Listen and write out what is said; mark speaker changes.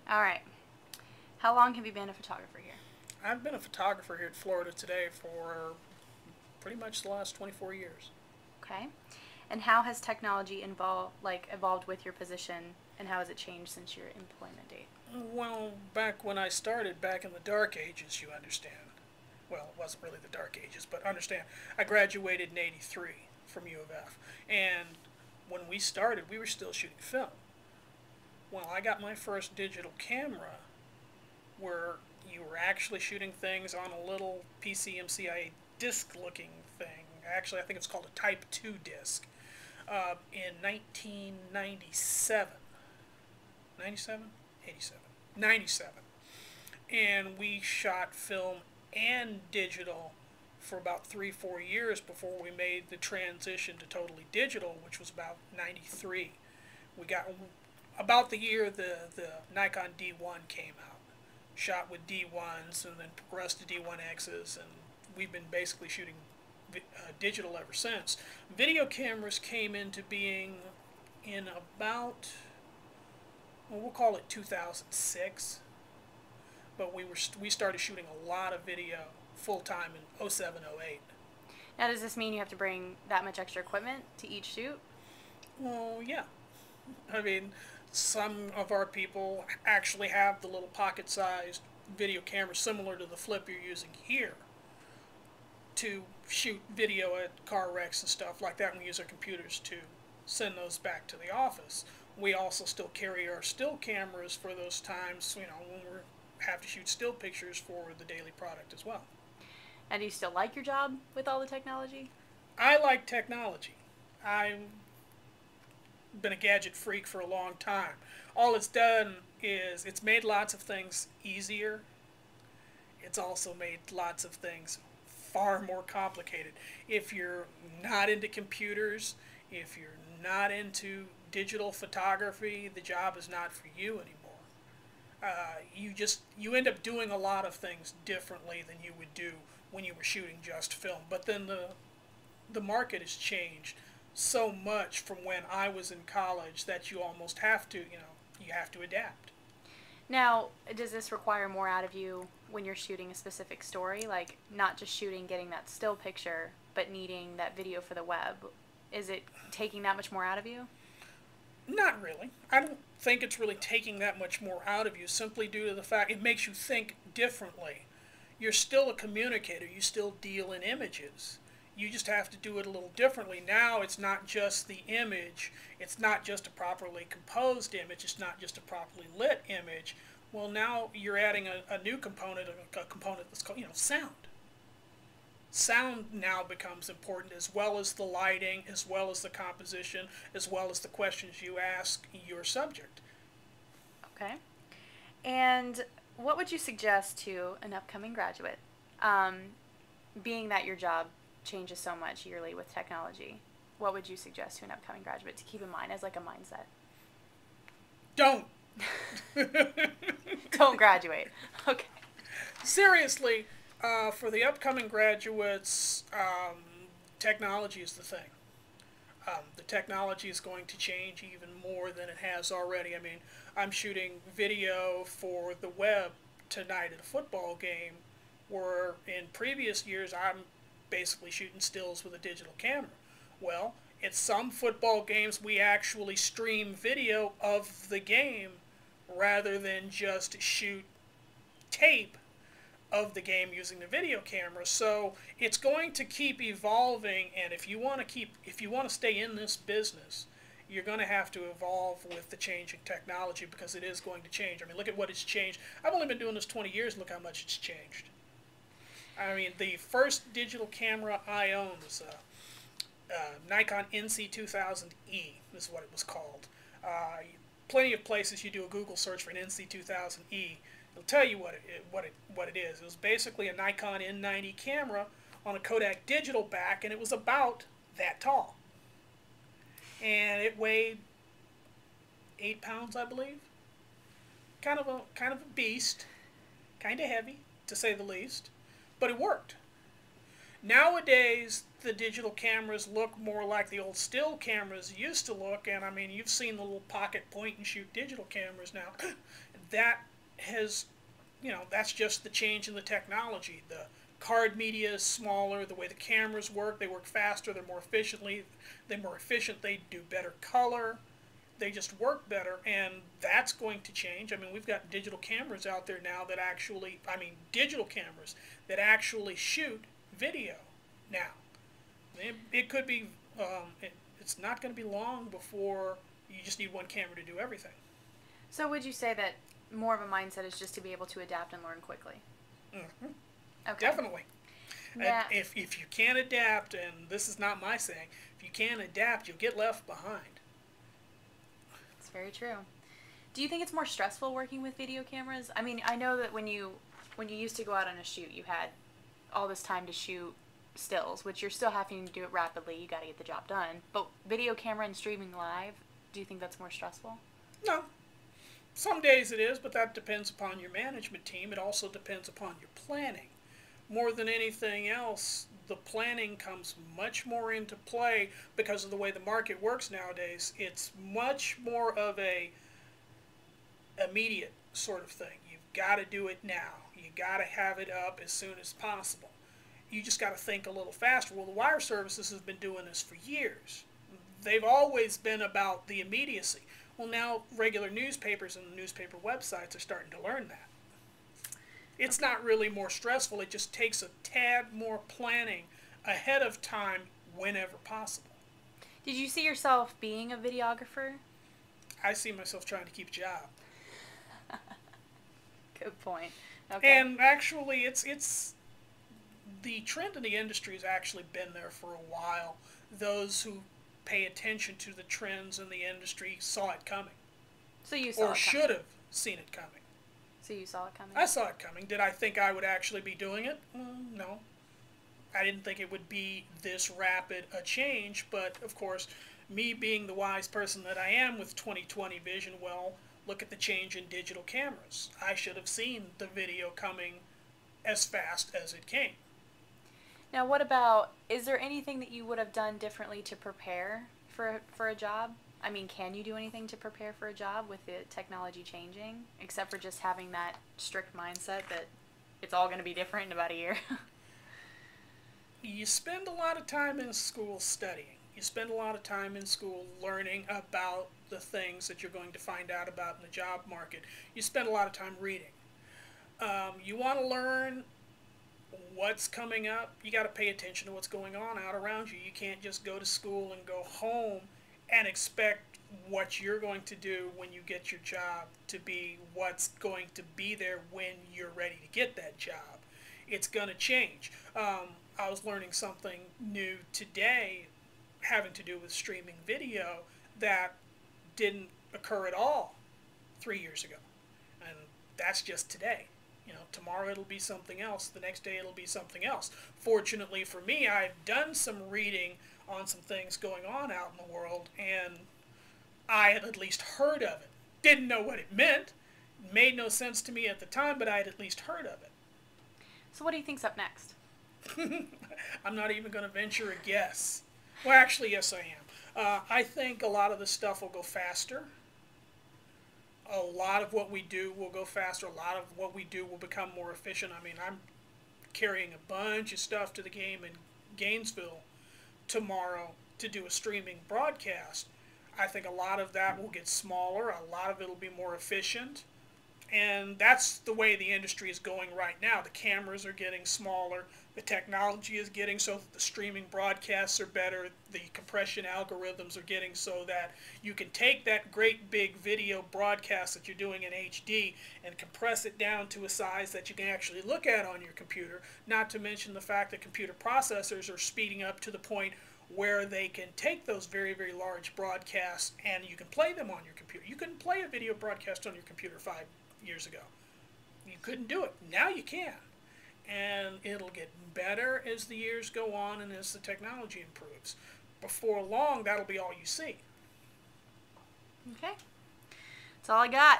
Speaker 1: All right. How long have you been a photographer here?
Speaker 2: I've been a photographer here at Florida Today for pretty much the last 24 years.
Speaker 1: Okay. And how has technology evolved with your position, and how has it changed since your employment date?
Speaker 2: Well, back when I started, back in the dark ages, you understand. Well, it wasn't really the dark ages, but understand. I graduated in '83 from U of F. And when we started, we were still shooting film. Well, I got my first digital camera where you were actually shooting things on a little PCMCIA disc looking thing. Actually, I think it's called a Type 2 disc. In 1997. 97? 87. 97. And we shot film and digital for about 3, 4 years before we made the transition to totally digital, which was about 93. We got about the year the Nikon D1 came out. Shot with D1s and then progressed to D1Xs, and we've been basically shooting digital ever since. Video cameras came into being in about, well, we'll call it 2006, but we started shooting a lot of video full time in '07, '08.
Speaker 1: Now, does this mean you have to bring that much extra equipment to each shoot?
Speaker 2: Well, yeah. I mean, some of our people actually have the little pocket-sized video camera similar to the flip you're using here to shoot video at car wrecks and stuff like that. And we use our computers to send those back to the office. We also still carry our still cameras for those times, when we have to shoot still pictures for the daily product as well.
Speaker 1: And do you still like your job with all the technology?
Speaker 2: I like technology. I've been a gadget freak for a long time. All it's done is it's made lots of things easier. It's also made lots of things far more complicated. If you're not into computers, if you're not into digital photography, the job is not for you anymore. You end up doing a lot of things differently than you would do when you were shooting just film. But then the market has changed so much from when I was in college that you almost have to, you have to adapt.
Speaker 1: Now, does this require more out of you when you're shooting a specific story? Like, not just shooting, getting that still picture, but needing that video for the web? Is it taking that much more out of you?
Speaker 2: Not really. I don't think it's really taking that much more out of you simply due to the fact it makes you think differently. You're still a communicator. You still deal in images. You just have to do it a little differently. Now it's not just the image. It's not just a properly composed image. It's not just a properly lit image. Well, now you're adding a new component, a component that's called, sound. Sound now becomes important, as well as the lighting, as well as the composition, as well as the questions you ask your subject.
Speaker 1: Okay. And what would you suggest to an upcoming graduate, being that your job changes so much yearly with technology? What would you suggest to an upcoming graduate to keep in mind as like a mindset?
Speaker 2: Don't.
Speaker 1: Don't graduate. Okay.
Speaker 2: Seriously, for the upcoming graduates, technology is the thing. The technology is going to change even more than it has already. I mean, I'm shooting video for the web tonight at a football game, where in previous years I'm basically shooting stills with a digital camera. Well, at some football games we actually stream video of the game rather than just shoot tape of the game using the video camera. So it's going to keep evolving, and if you want to stay in this business, you're going to have to evolve with the changing technology, because it is going to change. I mean, look at what it's changed. I've only been doing this 20 years, and look how much it's changed. I mean, the first digital camera I owned was a Nikon NC2000E, is what it was called. Plenty of places you do a Google search for an NC2000E, it'll tell you what it is. It was basically a Nikon N90 camera on a Kodak digital back, and it was about that tall. And it weighed 8 pounds, I believe. Kind of a beast, kind of heavy, to say the least, but it worked. Nowadays, the digital cameras look more like the old still cameras used to look, and I mean, you've seen the little pocket point and shoot digital cameras now. That has, that's just the change in the technology. The card media is smaller, the way the cameras work, they work faster, they're more efficient, they do better color, they just work better, and that's going to change. I mean, we've got digital cameras out there now that actually, digital cameras that actually shoot video now. It could be, it's not going to be long before you just need one camera to do everything.
Speaker 1: So would you say that more of a mindset is just to be able to adapt and learn quickly?
Speaker 2: Mm-hmm.
Speaker 1: Okay.
Speaker 2: Definitely.
Speaker 1: Yeah.
Speaker 2: And if you can't adapt, and this is not my saying, if you can't adapt, you'll get left behind.
Speaker 1: It's very true. Do you think it's more stressful working with video cameras? I mean, I know that when you used to go out on a shoot, you had all this time to shoot stills, which you're still having to do it rapidly. You got to get the job done. But video camera and streaming live, do you think that's more stressful?
Speaker 2: No. Some days it is, but that depends upon your management team. It also depends upon your planning. More than anything else, the planning comes much more into play because of the way the market works nowadays. It's much more of a immediate sort of thing. You've got to do it now. You got to have it up as soon as possible. You just got to think a little faster. Well, the wire services have been doing this for years. They've always been about the immediacy. Well, now regular newspapers and newspaper websites are starting to learn that. It's not really more stressful. It just takes a tad more planning ahead of time whenever possible.
Speaker 1: Did you see yourself being a videographer?
Speaker 2: I see myself trying to keep a job.
Speaker 1: Good point. Okay.
Speaker 2: And actually, it's the trend in the industry has actually been there for a while. Those who pay attention to the trends in the industry saw it coming.
Speaker 1: So you saw it coming.
Speaker 2: Or should have seen it coming.
Speaker 1: So you saw it coming?
Speaker 2: I saw it coming. Did I think I would actually be doing it? No. I didn't think it would be this rapid a change, but of course, me being the wise person that I am with 20/20 vision, well, look at the change in digital cameras. I should have seen the video coming as fast as it came.
Speaker 1: Now, what about, is there anything that you would have done differently to prepare for a job? I mean, can you do anything to prepare for a job with the technology changing, except for just having that strict mindset that it's all going to be different in about a year?
Speaker 2: You spend a lot of time in school studying. You spend a lot of time in school learning about the things that you're going to find out about in the job market. You spend a lot of time reading. You want to learn what's coming up. You got to pay attention to what's going on out around you. You can't just go to school and go home and expect what you're going to do when you get your job to be what's going to be there when you're ready to get that job. It's going to change. I was learning something new today having to do with streaming video that didn't occur at all 3 years ago. And that's just today. Tomorrow it'll be something else. The next day it'll be something else. Fortunately for me, I've done some reading on some things going on out in the world, and I had at least heard of it. Didn't know what it meant. It made no sense to me at the time, but I had at least heard of it.
Speaker 1: So what do you think's up next?
Speaker 2: I'm not even going to venture a guess. Well, actually, yes, I am. I think a lot of the stuff will go faster. A lot of what we do will go faster. A lot of what we do will become more efficient. I mean, I'm carrying a bunch of stuff to the game in Gainesville tomorrow to do a streaming broadcast. I think a lot of that will get smaller. A lot of it will be more efficient. And that's the way the industry is going right now. The cameras are getting smaller. The technology is getting so that the streaming broadcasts are better. The compression algorithms are getting so that you can take that great big video broadcast that you're doing in HD and compress it down to a size that you can actually look at on your computer. Not to mention the fact that computer processors are speeding up to the point where they can take those very, very large broadcasts and you can play them on your computer. You couldn't play a video broadcast on your computer 5 years ago. You couldn't do it. Now you can. And it'll get better as the years go on and as the technology improves. Before long, that'll be all you see.
Speaker 1: Okay. That's all I got.